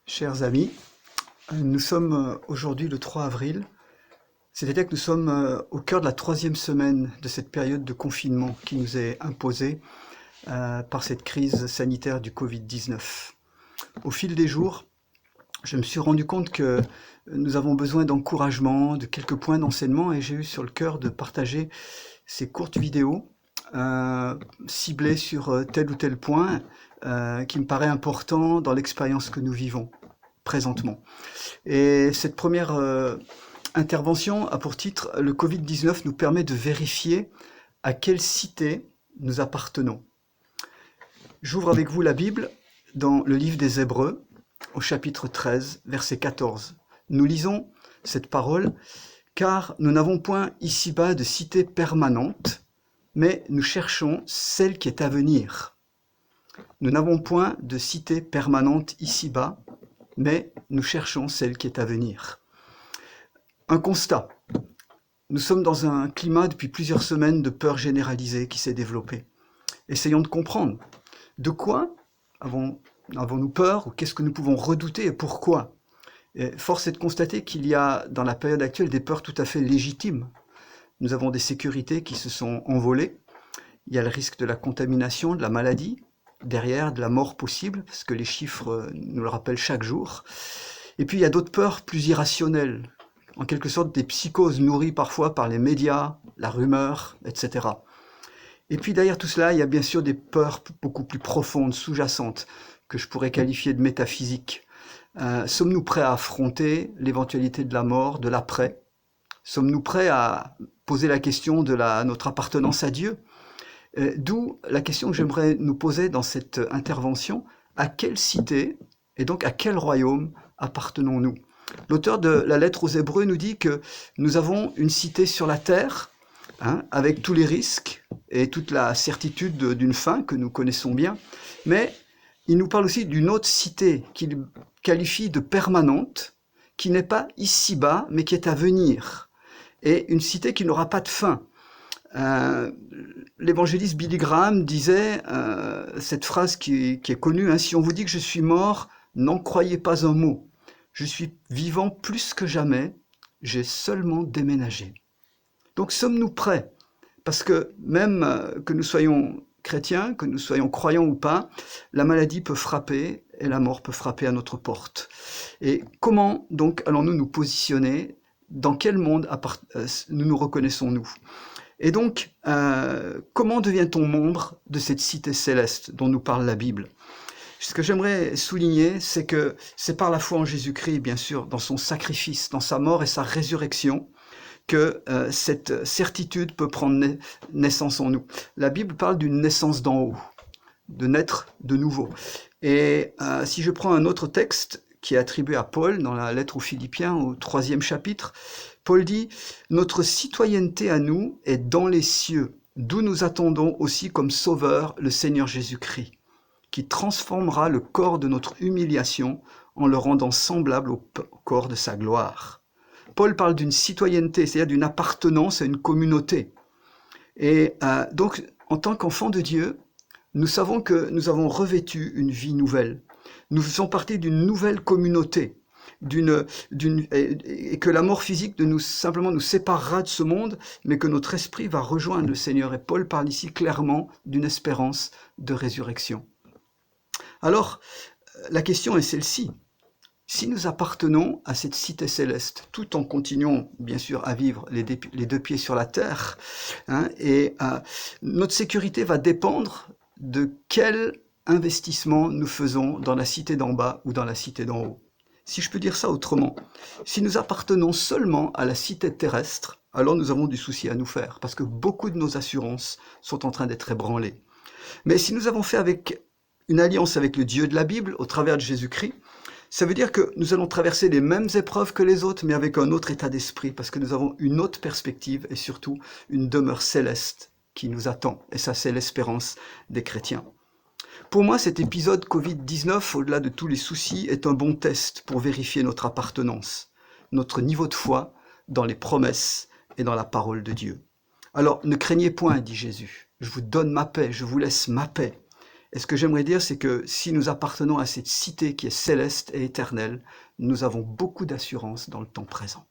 Chers amis, nous sommes aujourd'hui le 3 avril, c'est-à-dire que nous sommes au cœur de la troisième semaine de cette période de confinement qui nous est imposée par cette crise sanitaire du Covid-19. Au fil des jours, je me suis rendu compte que nous avons besoin d'encouragement, de quelques points d'enseignement, et j'ai eu sur le cœur de partager ces courtes vidéos ciblées sur tel ou tel point qui me paraît important dans l'expérience que nous vivons présentement. Et cette première intervention a pour titre « Le Covid-19 nous permet de vérifier à quelle cité nous appartenons ». J'ouvre avec vous la Bible dans le livre des Hébreux, au chapitre 13, verset 14. Nous lisons cette parole « Car nous n'avons point ici-bas de cité permanente, mais nous cherchons celle qui est à venir. Nous n'avons point de cité permanente ici-bas, mais nous cherchons celle qui est à venir. » Un constat. Nous sommes dans un climat depuis plusieurs semaines de peur généralisée qui s'est développé. Essayons de comprendre. De quoi avons-nous peur, ou qu'est-ce que nous pouvons redouter et pourquoi? Et force est de constater qu'il y a dans la période actuelle des peurs tout à fait légitimes. Nous avons des sécurités qui se sont envolées. Il y a le risque de la contamination, de la maladie, derrière de la mort possible, parce que les chiffres nous le rappellent chaque jour. Et puis il y a d'autres peurs plus irrationnelles, en quelque sorte des psychoses nourries parfois par les médias, la rumeur, etc. Et puis derrière tout cela, il y a bien sûr des peurs beaucoup plus profondes, sous-jacentes, que je pourrais qualifier de métaphysiques. Sommes-nous prêts à affronter l'éventualité de la mort, de l'après? Sommes-nous prêts à poser la question de notre appartenance à Dieu? D'où la question que j'aimerais nous poser dans cette intervention, à quelle cité et donc à quel royaume appartenons-nous? L'auteur de la lettre aux Hébreux nous dit que nous avons une cité sur la terre, avec tous les risques et toute la certitude d'une fin que nous connaissons bien, mais il nous parle aussi d'une autre cité qu'il qualifie de permanente, qui n'est pas ici-bas, mais qui est à venir, et une cité qui n'aura pas de fin. L'évangéliste Billy Graham disait cette phrase qui est connue, si on vous dit que je suis mort, n'en croyez pas un mot. Je suis vivant plus que jamais, j'ai seulement déménagé. Donc sommes-nous prêts? Parce que même que nous soyons chrétiens, que nous soyons croyants ou pas, la maladie peut frapper et la mort peut frapper à notre porte. Et comment donc allons-nous nous positionner? Dans quel monde nous reconnaissons-nous? Et donc, comment devient-on membre de cette cité céleste dont nous parle la Bible? Ce que j'aimerais souligner, c'est que c'est par la foi en Jésus-Christ, bien sûr, dans son sacrifice, dans sa mort et sa résurrection, que cette certitude peut prendre naissance en nous. La Bible parle d'une naissance d'en haut, de naître de nouveau. Et si je prends un autre texte qui est attribué à Paul dans la lettre aux Philippiens, au 3e chapitre, Paul dit « Notre citoyenneté à nous est dans les cieux, d'où nous attendons aussi comme sauveur le Seigneur Jésus-Christ, qui transformera le corps de notre humiliation en le rendant semblable au corps de sa gloire. » Paul parle d'une citoyenneté, c'est-à-dire d'une appartenance à une communauté. Et donc, en tant qu'enfants de Dieu, nous savons que nous avons revêtu une vie nouvelle. Nous faisons partie d'une nouvelle communauté, et que la mort physique simplement nous séparera de ce monde, mais que notre esprit va rejoindre le Seigneur. Et Paul parle ici clairement d'une espérance de résurrection. Alors, la question est celle-ci. Si nous appartenons à cette cité céleste, tout en continuant bien sûr à vivre les deux pieds sur la terre, notre sécurité va dépendre de quel investissement nous faisons dans la cité d'en bas ou dans la cité d'en haut. Si je peux dire ça autrement, si nous appartenons seulement à la cité terrestre, alors nous avons du souci à nous faire, parce que beaucoup de nos assurances sont en train d'être ébranlées. Mais si nous avons fait une alliance avec le Dieu de la Bible, au travers de Jésus-Christ, ça veut dire que nous allons traverser les mêmes épreuves que les autres, mais avec un autre état d'esprit, parce que nous avons une autre perspective et surtout une demeure céleste qui nous attend. Et ça, c'est l'espérance des chrétiens. Pour moi, cet épisode Covid-19, au-delà de tous les soucis, est un bon test pour vérifier notre appartenance, notre niveau de foi dans les promesses et dans la parole de Dieu. Alors, ne craignez point, dit Jésus, je vous donne ma paix, je vous laisse ma paix. Et ce que j'aimerais dire, c'est que si nous appartenons à cette cité qui est céleste et éternelle, nous avons beaucoup d'assurance dans le temps présent.